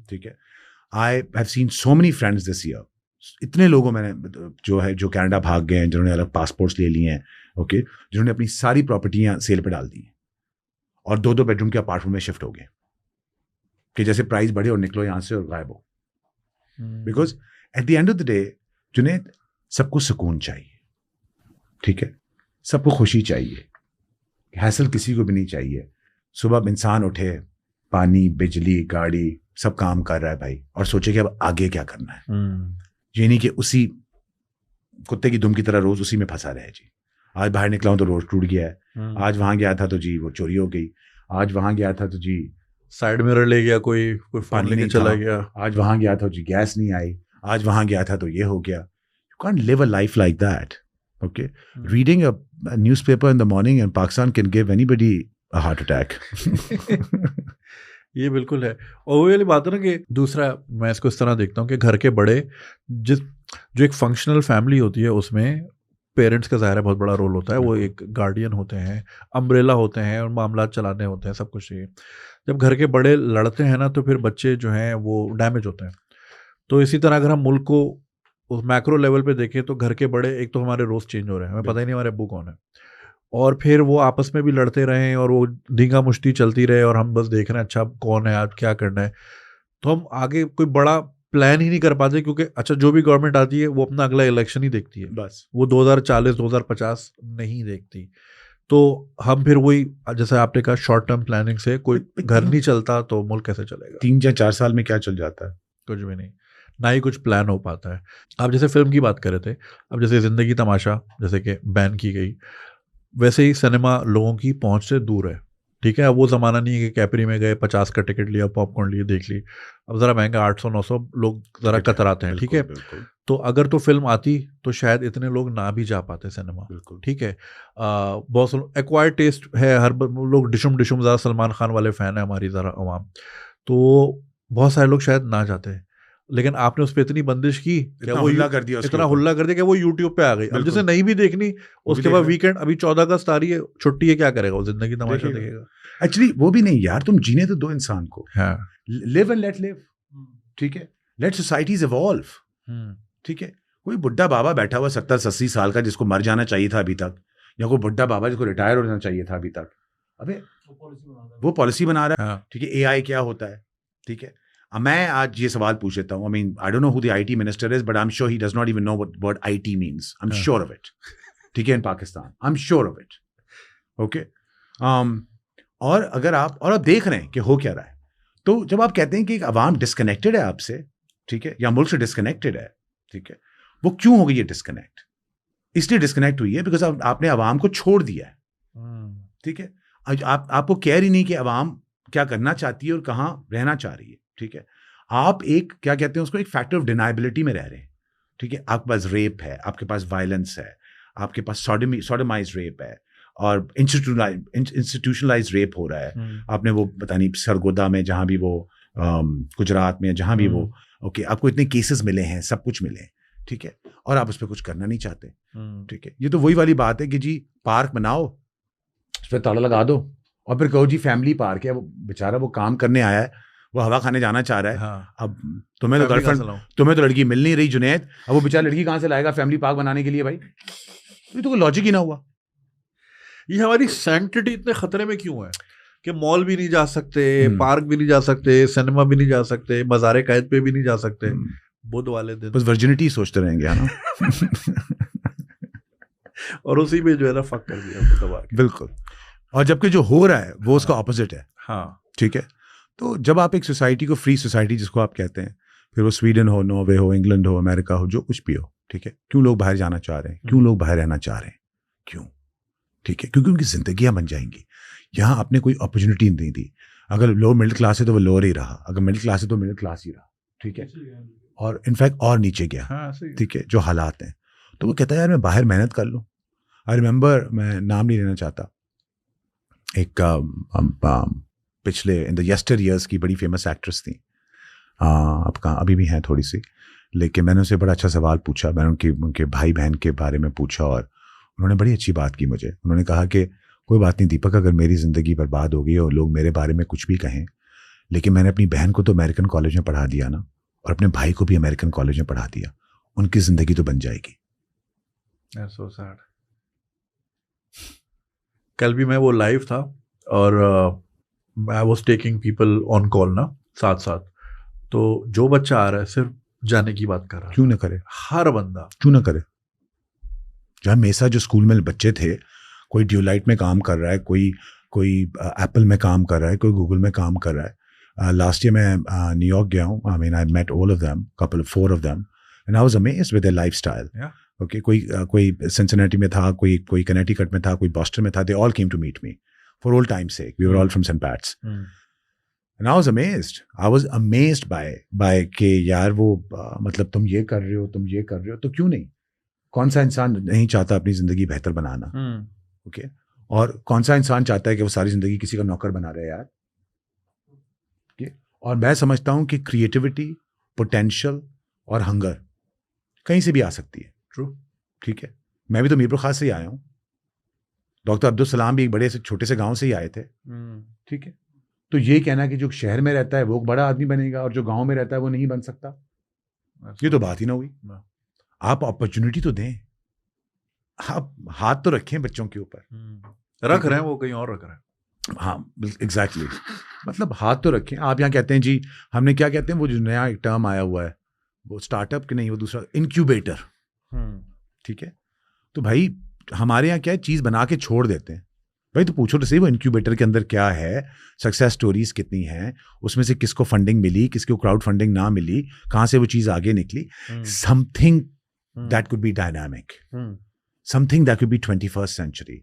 ठीक है. I have seen so many friends this year, इतने लोगों मैंने जो कनाडा भाग गए हैं, जिन्होंने अलग पासपोर्ट्स ले लिए हैं, ओके, जिन्होंने अपनी सारी प्रॉपर्टियां सेल पे डाल दी हैं और 2-2 बेडरूम के अपार्टमेंट में शिफ्ट हो गए कि जैसे प्राइस बढ़े और निकलो यहाँ से और गायब हो. Because at the end of the day Junaid, सबको सुकून चाहिए, ठीक है, सबको खुशी चाहिए, हैसल किसी को भी नहीं चाहिए. सुबह इंसान उठे, पानी, बिजली, गाड़ी सब काम कर रहा है भाई, और सोचे कि अब आगे क्या करना है. ये नहीं कि उसी कुत्ते की दुम की तरह रोज उसी में फंसा रहे जी. आज बाहर निकला हूं तो रोज टूट गया है, आज वहां गया था तो जी वो चोरी हो गई, आज वहां गया था तो जी साइड मिरर ले गया, कोई फोन लेके चला गया, आज वहां गया था जी गैस नहीं आई, आज वहां गया था तो ये हो गया. You can't live a life like that. Okay, reading a newspaper in the morning in Pakistan can give anybody a heart attack. ये बिल्कुल है. और वो वाली बात है ना कि दूसरा मैं इसको इस तरह देखता हूँ कि घर के बड़े जो एक फंक्शनल फैमिली होती है उसमें पेरेंट्स का ज़ाहिर है बहुत बड़ा रोल होता है. वो एक गार्डियन होते हैं, अम्ब्रेला होते हैं और मामला चलाने होते हैं, सब कुछ चाहिए. जब घर के बड़े लड़ते हैं ना तो फिर बच्चे जो हैं वो डैमेज होते हैं. तो इसी तरह अगर हम मुल्क को उस मैक्रो लेवल पे देखें तो घर के बड़े, एक तो हमारे रोज़ चेंज हो रहे हैं, हमें पता ही नहीं हमारे अब्बू कौन है, और फिर वो आपस में भी लड़ते रहें और वो धींगा मुश्ती चलती रहे और हम बस देख रहे हैं अच्छा कौन है, आज क्या करना है. तो हम आगे कोई बड़ा प्लान ही नहीं कर पाते, क्योंकि अच्छा जो भी गवर्नमेंट आती है वो अपना अगला इलेक्शन ही देखती है, बस वो 2040 2050 नहीं देखती. तो हम फिर वही, जैसे आपने कहा, शॉर्ट टर्म प्लानिंग से कोई घर नहीं चलता तो मुल्क कैसे चलेगा. 3 या 4 साल में क्या चल जाता है, कुछ भी नहीं, ना ही कुछ प्लान हो पाता है. आप जैसे फिल्म की बात कर रहे थे, अब जैसे ज़िंदगी तमाशा जैसे कि बैन की गई, वैसे ही सिनेमा लोगों की पहुंच से दूर है. ठीक है, अब वो ज़माना नहीं है कि कैपरी में गए, 50 का टिकट लिया, पॉपकॉर्न लिए, देख ली. अब ज़रा महंगा 800-900, लोग ज़रा कतराते हैं. ठीक है, तो अगर तो फिल्म आती तो शायद इतने लोग ना भी जा पाते सिनेमा. ठीक है, बहुत एक्वायर्ड टेस्ट है, हर लोग डिशुम ज़्यादा सलमान खान वाले फ़ैन है हमारी ज़रा अवाम, तो बहुत सारे लोग शायद ना जाते हैं. लेकिन आपने उस पर इतनी बंदिश की, इतना हुल्ला कर दिया कि वो यूट्यूब पे आ गई. अब जैसे नहीं भी देखनी, उसके बाद वीकेंड, अभी 14 अगस्त आ रही है, छुट्टी है, क्या करेगा वो, जिंदगी तमाशा देखेगा. एक्चुअली वो भी नहीं यार, तुम जीने तो दो इंसान को. हाँ, लिव एंड लेट लिव. ठीक है, लेट सोसाइटीज इवॉल्व. ठीक है, कोई बुढ़ा बाबा बैठा हुआ 70-80 साल का जिसको मर जाना चाहिए था अभी तक, या कोई बुढ़ा बाबा जिसको रिटायर होना चाहिए था अभी तक, अबे वो पॉलिसी बना रहा है. ठीक है, एआई क्या होता है. ठीक है, मैं आज ये सवाल पूछ लेता हूँ. I mean I don't know who the IT minister is, but I am sure he does not even know what word IT means. I am sure of it. ठीक है, in Pakistan I am sure of it. Okay, और अगर आप देख रहे हैं कि हो क्या रहा है, तो जब आप कहते हैं कि एक अवाम डिस्कनेक्टेड है आपसे, ठीक है, या मुल्क से डिस्कनेक्टेड है, ठीक है, वो क्यों हो गई ये डिस्कनेक्ट? इसलिए डिस्कनेक्ट हुई है बिकॉज आपने अवाम को छोड़ दिया है. ठीक है, आपको कह रही नहीं कि अवाम क्या करना चाहती है और कहाँ रहना चाह रही है. ठीक है, आप एक क्या कहते हैं उसको, एक फैक्टर ऑफ डिनाइबिलिटी में रह रहे हैं. ठीक है, आपके पास रेप है, आपके पास वायलेंस है, आपके पास सोडोमाइज रेप है, और इंस्टीट्यूशनलाइज रेप हो रहा है. आपने वो पता नहीं सरगोदा में, जहाँ भी वो गुजरात में, जहाँ भी वो, ओके, आपको इतने केसेस मिले हैं, सब कुछ मिले हैं. ठीक है, और आप उस पर कुछ करना नहीं चाहते. ठीक है, ये तो वही वाली बात है कि जी पार्क बनाओ, उस पर ताला लगा दो, और फिर कहो जी फैमिली पार्क है, वो बेचारा वो काम करने आया है, वो हवा खाने जाना चाह रहा है. हाँ. अब तुम्हें तो गर्लफ्रेंड, तुम्हें तो लड़की मिल नहीं रही जुनैद, अब वो बेचारा लड़की कहाँ से लाएगा फैमिली पार्क बनाने के लिए भाई? ये तो कोई लॉजिक ही ना हुआ. ये हमारी सैंक्टिटी इतने खतरे में क्यों है कि मॉल भी नहीं जा सकते, पार्क भी नहीं जा सकते, सिनेमा भी नहीं जा सकते, मज़ारे कायद पे भी नहीं जा सकते, बुध वाले दिन बस वर्जिनिटी सोचते रहेंगे, है ना. और उसी में जो है ना फक कर दिया. बिल्कुल. और जबकि जो हो रहा है वो उसका ऑपोजिट है. हाँ, ठीक है. तो जब आप एक सोसाइटी को, फ्री सोसाइटी जिसको आप कहते हैं, फिर वो स्वीडन हो, नॉर्वे हो, इंग्लैंड हो, अमेरिका हो, जो कुछ भी हो, ठीक है, क्यों लोग बाहर जाना चाह रहे हैं, क्यों लोग बाहर रहना चाह रहे हैं, क्यों? ठीक है, क्योंकि उनकी जिंदगियां बन जाएंगी. यहाँ आपने कोई अपॉर्चुनिटी नहीं दी. अगर लोअर मिडिल क्लास है तो वो लोअर ही रहा, अगर मिडिल क्लास है तो मिडिल क्लास ही रहा. ठीक है, और इनफैक्ट और नीचे गया. ठीक है, जो हालात हैं. तो वो कहता है यार मैं बाहर मेहनत कर लूँ. आई रिमेंबर, मैं नाम नहीं लेना चाहता, एक पिछले इन द यस्टर ईयर्स की बड़ी फेमस एक्ट्रेस थी, आपका अभी भी हैं थोड़ी सी, लेकिन मैंने उनसे बड़ा अच्छा सवाल पूछा. मैंने उनके भाई बहन के बारे में पूछा और उन्होंने बड़ी अच्छी बात की मुझे. उन्होंने कहा कि कोई बात नहीं दीपक, अगर मेरी ज़िंदगी बर्बाद हो गई और लोग मेरे बारे में कुछ भी कहें, लेकिन मैंने अपनी बहन को तो अमेरिकन कॉलेज में पढ़ा दिया ना, और अपने भाई को भी अमेरिकन कॉलेज में पढ़ा दिया, उनकी जिंदगी तो बन जाएगी। That's so sad. कल भी मैं वो लाइव था और I was taking people on call ना साथ साथ, तो जो बच्चा आ रहा है सिर्फ जाने की बात कर रहा है। क्यों ना करे, हर बंदा क्यों ना करे। जहाँ मेरे साथ जो स्कूल में बच्चे थे, कोई ड्यूलाइट में काम कर रहा है, कोई एप्पल में काम कर रहा है, कोई गूगल में काम कर रहा है। लास्ट ईयर मैं न्यूयॉर्क गया हूँ, I mean I met all of them, four of them, and I was amazed with their lifestyle. Okay, कोई सिंसिनेटी में था, कोई कनेटिकट में था, कोई बॉस्टन में था, they all came to meet me for old times sake, we were all from Saint Pat's, and I was amazed by के यार वो मतलब तुम ये कर रहे हो, तो क्यों नहीं? कौन सा इंसान नहीं चाहता अपनी जिंदगी बेहतर बनाना? ओके, और कौन सा इंसान चाहता है कि वो सारी जिंदगी किसी का नौकर बना रहे यार? ओके, और मैं समझता हूं कि क्रिएटिविटी, पोटेंशियल और हंगर कहीं से भी आ सकती है। ट्रू, ठीक है, मैं भी तो मीरपुर खास से ही आया हूं, डॉक्टर अब्दुल सलाम भी एक बड़े से छोटे से गांव से ही आए थे। ठीक है, तो ये कहना कि जो शहर में रहता है वो बड़ा आदमी बनेगा और जो गांव में रहता है वो नहीं बन सकता, ये तो बात ही ना हुई। आप अपॉर्चुनिटी तो दें, आप हाथ तो रखें बच्चों के ऊपर। रख रहे हैं, वो कहीं और रख रहे हैं। हाँ, एग्जैक्टली, मतलब हाथ तो रखें। आप यहाँ कहते हैं जी, हमने क्या कहते हैं, वो जो नया एक टर्म आया हुआ है, वो स्टार्टअप के नहीं, वो दूसरा इनक्यूबेटर। ठीक है, तो भाई हमारे यहाँ क्या है, चीज़ बना के छोड़ देते हैं। भाई तो पूछो तो सही, वो इनक्यूबेटर के अंदर क्या है, सक्सेस स्टोरीज कितनी हैं, उसमें से किसको फंडिंग मिली, किसको क्राउड फंडिंग ना मिली, कहाँ से वो चीज़ आगे निकली। Something that could be dynamic, something that could be 21st century.